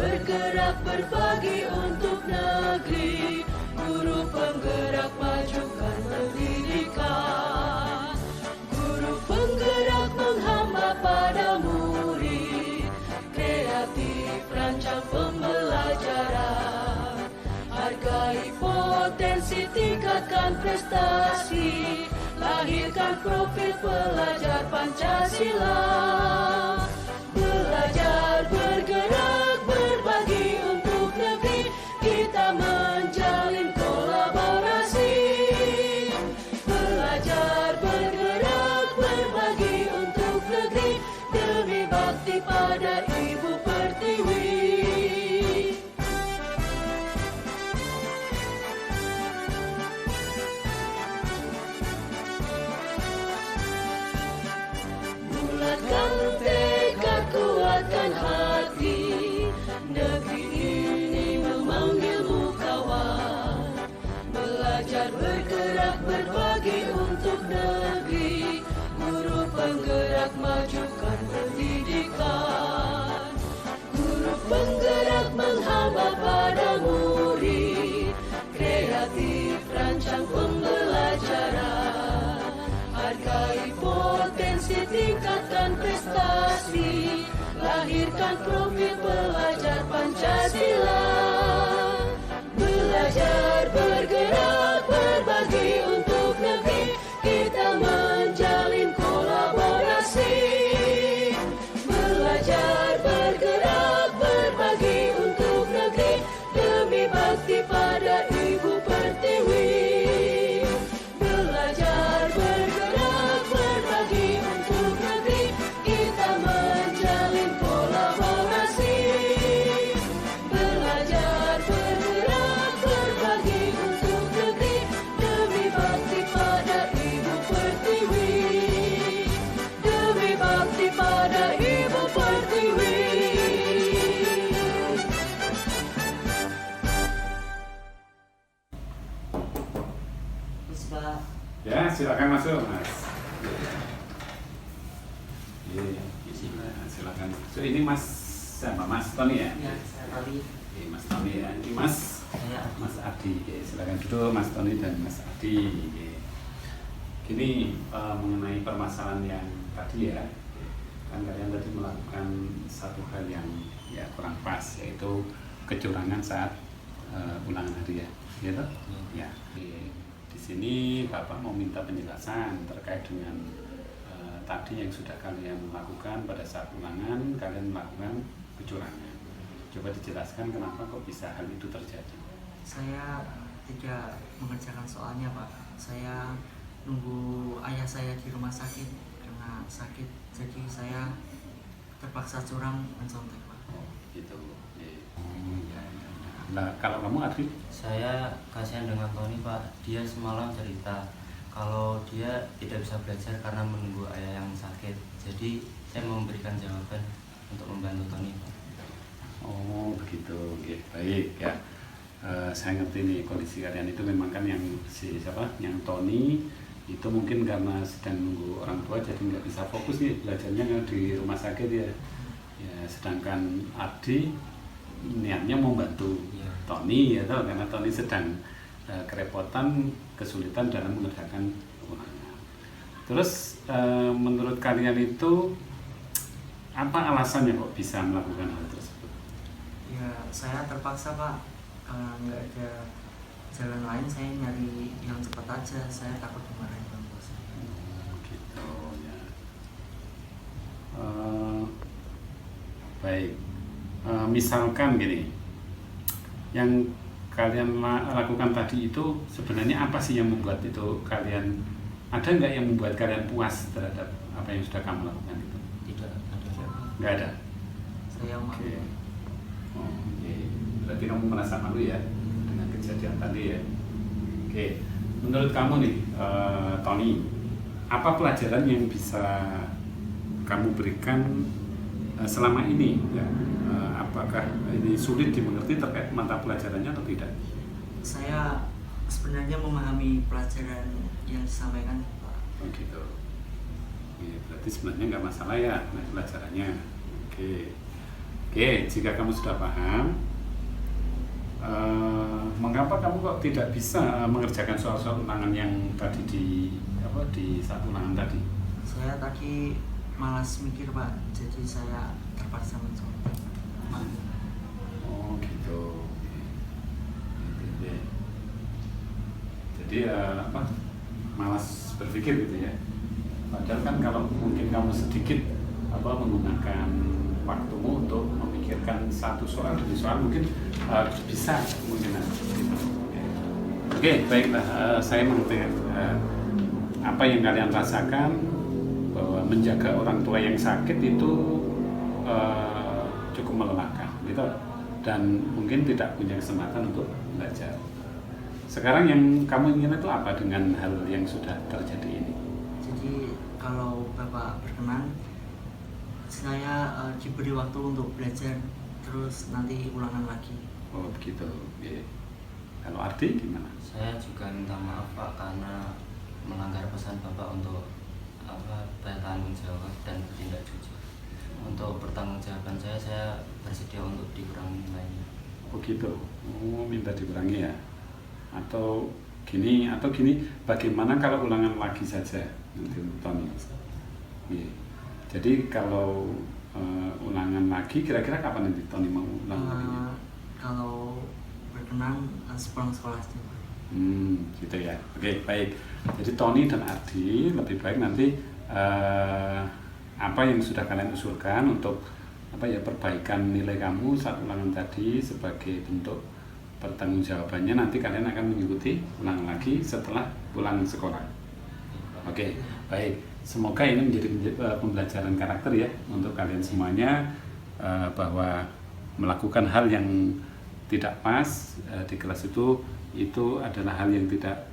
bergerak berbagi untuk negeri, guru penggerak majukan pendidikan, guru penggerak menghamba pada murid, kreatif rancang pembelajaran, hargai potensi, tingkatkan prestasi, lahirkan profil pelajar Pancasila. Belajar, bergerak, berbagi untuk negeri, kita menjalin kolaborasi. Belajar, bergerak, berbagi untuk negeri, demi bakti pada Ibu Pertiwi. Bulatkan tekad, kuatkan hati, negeri ini memanggilmu kawan. Belajar, bergerak, berbagi untuk negeri, guru penggerak majukan pendidikan, guru penggerak menghamba pada murid, kreatif rancang pembelajaran, hargai potensi, tingkatkan prestasi, lahirkan profil pelajar Pancasila. Belajar, bergerak, berbagi untuk negeri, kita menjalin kolaborasi. Belajar, bergerak, berbagi untuk negeri, demi bakti pada Ibu Pertiwi. Belajar, bergerak, berbagi untuk negeri, kita menjalin kolaborasi. Belajar, bergerak, berbagi untuk negeri, demi bakti pada Ibu Pertiwi. Demi bakti pada Ibu Pertiwi. Ya, silakan masuk, Mas. Iya, silakan. So, ini Mas siapa? Mas Tony ya? Ya, saya Tony. Mas Tony ya. Ini Mas Adi. Silakan duduk, Mas Tony dan Mas Adi. Gini, mengenai permasalahan yang tadi ya, kan kalian tadi melakukan satu hal yang ya kurang pas, yaitu kecurangan saat ulangan hari ya, gitu? Ya. Di sini Bapak mau minta penjelasan terkait dengan tadi yang sudah kalian lakukan pada saat ulangan, kalian melakukan kecurangan. Coba dijelaskan kenapa kok bisa hal itu terjadi. Saya tidak mengerjakan soalnya, Pak. Saya nunggu ayah saya di rumah sakit karena sakit, jadi saya terpaksa curang mencontek, Pak. Oh, gitu. Ya. Nah, kalau kamu Adri? Saya kasihan dengan Tony, Pak. Dia semalam cerita kalau dia tidak bisa belajar karena menunggu ayah yang sakit. Jadi saya memberikan jawaban untuk membantu Tony, Pak. Oh begitu, oke, baik ya. Saya ngerti nih kondisi kalian itu memang kan yang yang Tony itu mungkin karena sedang nunggu orang tua jadi nggak bisa fokus nih belajarnya kan di rumah sakit ya. Ya sedangkan Adi niatnya mau bantu Tony ya toh, karena Tony sedang kerepotan, kesulitan dalam mengerjakan ulangan. Terus menurut kalian itu apa alasannya kok bisa melakukan hal tersebut? Ya, saya terpaksa, Pak. Nggak ada jalan lain, saya nyari yang cepat aja. Saya takut dimarahin orang tua saya. Gitu ya. Baik. Misalkan gini, yang kalian lakukan tadi itu sebenarnya apa sih yang membuat itu kalian, ada nggak yang membuat kalian puas terhadap apa yang sudah kamu lakukan itu? Tidak ada. Nggak ada. Saya malu. Oke. Oh, oke. Berarti kamu merasa malu ya dengan kejadian tadi ya. Oke. Menurut kamu nih, Tony, apa pelajaran yang bisa kamu berikan selama ini? Ya? Apakah ini sulit dimengerti terkait mata pelajarannya atau tidak? Saya sebenarnya memahami pelajaran yang disampaikan, Pak. Oh gitu. Ya, berarti sebenarnya nggak masalah ya pelajarannya. Oke. Oke, jika kamu sudah paham, mengapa kamu kok tidak bisa mengerjakan soal-soal ulangan yang tadi di saat ulangan tadi? Saya tadi malas mikir Pak, jadi saya terpaksa mencontoh. Oh gitu. Jadi malas berpikir gitu ya. Padahal kan kalau mungkin kamu sedikit menggunakan waktumu untuk memikirkan satu soal demi soal mungkin bisa kemungkinan gitu. Oke, baiklah, saya mengerti apa yang kalian rasakan, bahwa menjaga orang tua yang sakit itu cukup melelahkan gitu, dan mungkin tidak punya kesempatan untuk belajar. Sekarang yang kamu ingin itu apa dengan hal yang sudah terjadi ini? Jadi kalau Bapak berkenan, saya diberi waktu untuk belajar, terus nanti ulangan lagi. Oh begitu. Oke. Kalau Ardi gimana? Saya juga minta maaf Pak karena melanggar pesan Bapak untuk bertanggung jawab dan bertindak jujur. Untuk pertanggungjawaban saya bersedia untuk dikurangi nilainya. Oh gitu. Oh minta dikurangi ya? Atau gini, bagaimana kalau ulangan lagi saja nanti Tony? Iya. Jadi kalau ulangan lagi, kira-kira kapan nanti Tony mau ulang lagi? Kalau berkenan sepulang sekolah saja. Gitu ya. Oke, baik. Jadi Tony dan Ardi lebih baik nanti apa yang sudah kalian usulkan untuk perbaikan nilai kamu saat ulangan tadi sebagai bentuk pertanggungjawabannya, nanti kalian akan mengikuti ulang lagi setelah pulang sekolah. Oke, baik. Semoga ini menjadi pembelajaran karakter ya untuk kalian semuanya, bahwa melakukan hal yang tidak pas di kelas itu adalah hal yang tidak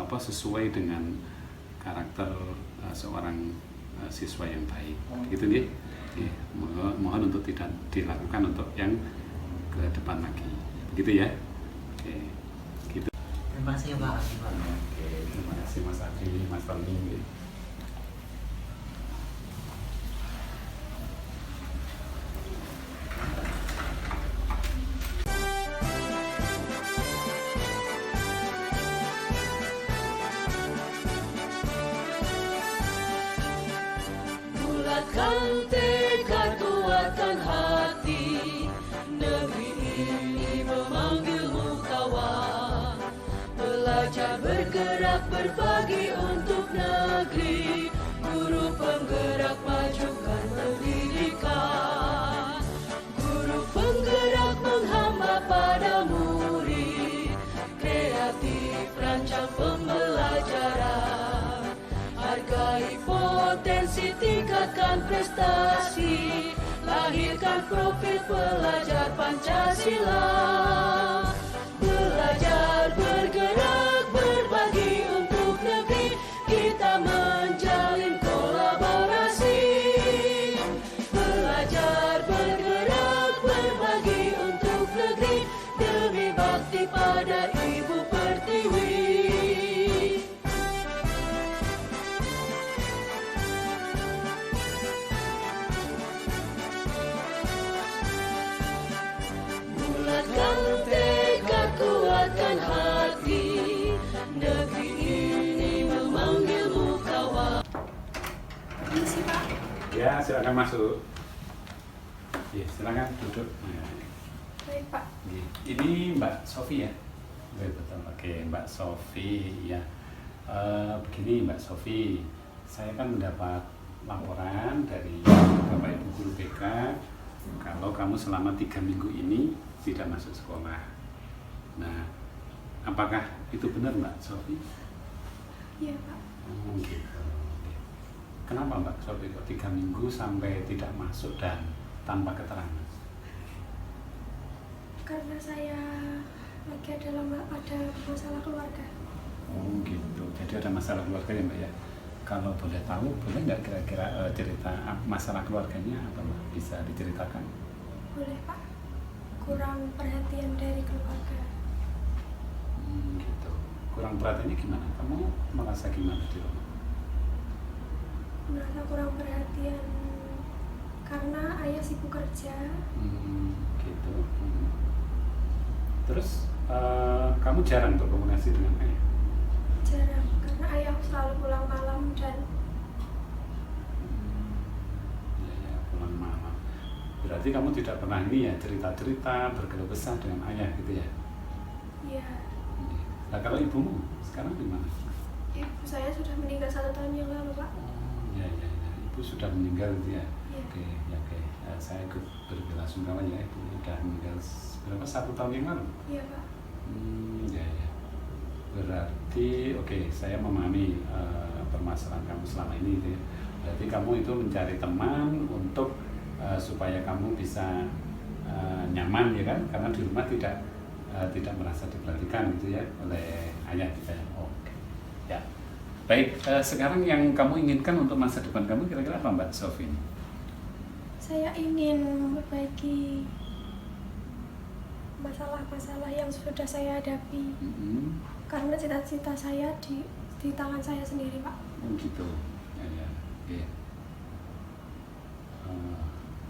sesuai dengan karakter seorang siswa yang baik. Gitu nih. Mohon untuk tidak dilakukan untuk yang ke depan lagi. Begitu ya. Oke. Gitu. Terima kasih Pak. Oke, terima kasih Mas Adi, Mas Tony. Bulatkan tekad, kuatkan hati, negeri ini memanggilmu kawan. Belajar bergerak berbagi untuk negeri, guru penggerak majukan pendidikan. Guru penggerak menghamba pada murid, kreatif rancang pembelajaran. Hargai potensi, tingkatkan prestasi, lahirkan profil pelajar Pancasila. Belajar bergerak berbagi untuk negeri, kita menjalin kolaborasi. Belajar bergerak berbagi untuk negeri, demi bakti pada Ibu Pertiwi. Bulatkan tekad, kuatkan hati, negeri ini memanggilmu kawan. Permisi Pak. Ya, silakan masuk. Ya, silakan duduk. Baik Pak. Ini Mbak Sofi ya? Betul. Oke, Mbak Sofi ya. Begini Mbak Sofi, saya kan mendapat laporan dari Bapak Ibu Guru BK kalau kamu selama 3 minggu ini tidak masuk sekolah. Nah, apakah itu benar Mbak Sofi? Iya Pak. Oh gitu. Kenapa Mbak Sofi kok 3 minggu sampai tidak masuk dan tanpa keterangan? Karena saya lagi ada masalah keluarga. Oh gitu. Jadi ada masalah keluarga ya Mbak ya? Kalau boleh tahu, boleh nggak kira-kira cerita masalah keluarganya apa Mbak? Bisa diceritakan? Boleh Pak. Kurang perhatian dari keluarga. Gitu. Kurang perhatiannya gimana? Kamu merasa gimana di rumah? Merasa kurang perhatian karena ayah sibuk kerja. Gitu. Terus kamu jarang berkomunikasi dengan ayah? Jarang, karena ayah selalu pulang malam dan Ya, pulang malam. Berarti kamu tidak pernah ini ya cerita-cerita berkeluh kesah dengan ayah gitu ya? ya Nah kalau ibumu sekarang di mana? ibu saya sudah meninggal 1 tahun yang lalu, Pak. Ya, ibu sudah meninggal gitu ya? Iya. Oke, ya oke. Saya ikut berbelasungkawa ya, ibu sudah meninggal berapa 1 tahun yang lalu? Iya, Pak. Ya. Berarti oke, saya memahami permasalahan kamu selama ini gitu ya. Berarti kamu itu mencari teman untuk supaya kamu bisa nyaman ya kan? Karena di rumah tidak merasa diperhatikan gitu ya oleh ayah kita ya. Oke. Ya. Baik, sekarang yang kamu inginkan untuk masa depan kamu kira-kira apa Mbak Sofi? Saya ingin memperbaiki masalah-masalah yang sudah saya hadapi. Karena cita-cita saya di tangan saya sendiri, Pak. Oh gitu. Ya. Oke.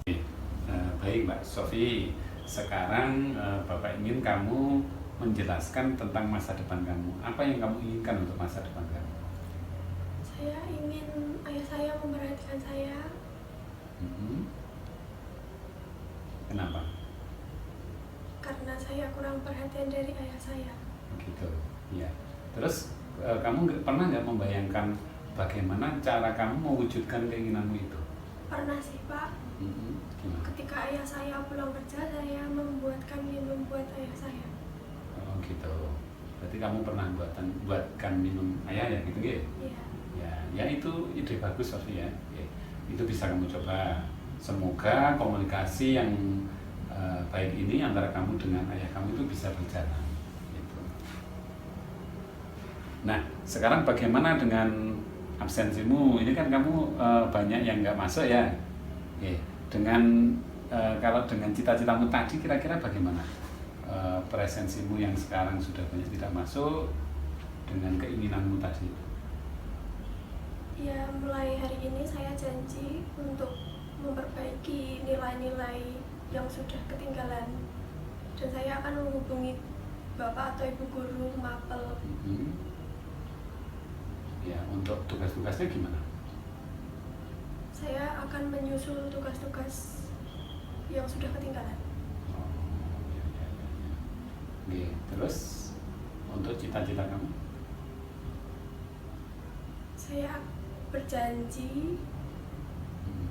Oke. Baik Mbak Sofi, sekarang Bapak ingin kamu menjelaskan tentang masa depan kamu. Apa yang kamu inginkan untuk masa depan kamu? Saya ingin ayah saya memperhatikan saya. Kenapa? Karena saya kurang perhatian dari ayah saya. Begitu. Ya. Terus kamu pernah nggak membayangkan bagaimana cara kamu mewujudkan keinginanmu itu? Pernah sih, Pak. Gimana? Ketika ayah saya pulang kerja, saya membuatkan minum buat ayah saya. Oh gitu. Berarti kamu pernah buatkan minum ayah ya gitu ya? Iya. Ya itu ide bagus Sofi ya. Itu bisa kamu coba. Semoga komunikasi yang baik ini antara kamu dengan ayah kamu itu bisa berjalan. Gitu. Nah, sekarang bagaimana dengan absensimu? Ini kan kamu banyak yang nggak masuk ya. Dengan kalau dengan cita-citamu tadi kira-kira bagaimana presensimu yang sekarang sudah banyak tidak masuk dengan keinginanmu tadi? Ya, mulai hari ini saya janji untuk memperbaiki nilai-nilai yang sudah ketinggalan, dan saya akan menghubungi bapak atau ibu guru mapel. Ya, untuk tugas-tugasnya gimana? Saya akan menyusul tugas-tugas yang sudah ketinggalan. Oke, terus untuk cita-cita kamu? Saya berjanji.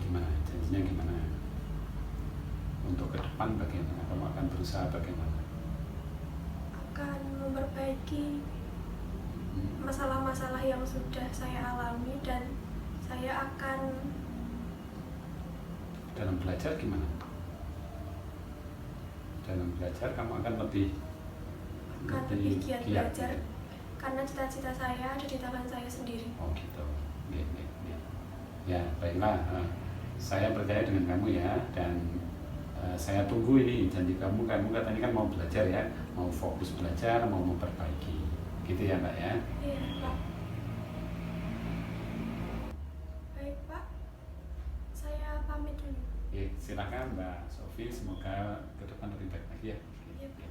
Gimana? Janjinya gimana? Untuk ke depan bagaimana? Kamu akan berusaha bagaimana? Akan memperbaiki masalah-masalah yang sudah saya alami, dan saya akan dalam belajar gimana? Dalam belajar kamu akan lebih giat belajar, karena cita-cita saya ada di tangan saya sendiri. Oh gitu. Ya baiklah, saya percaya dengan kamu ya, dan saya tunggu ini janji kamu. Kamu katanya kan mau belajar ya, mau fokus belajar, mau memperbaiki, gitu ya Mbak ya? Iya, Pak. Baik, Pak. Saya pamit dulu. Silakan Mbak Sofi, semoga ke depan lebih baik lagi ya. Iya, Pak.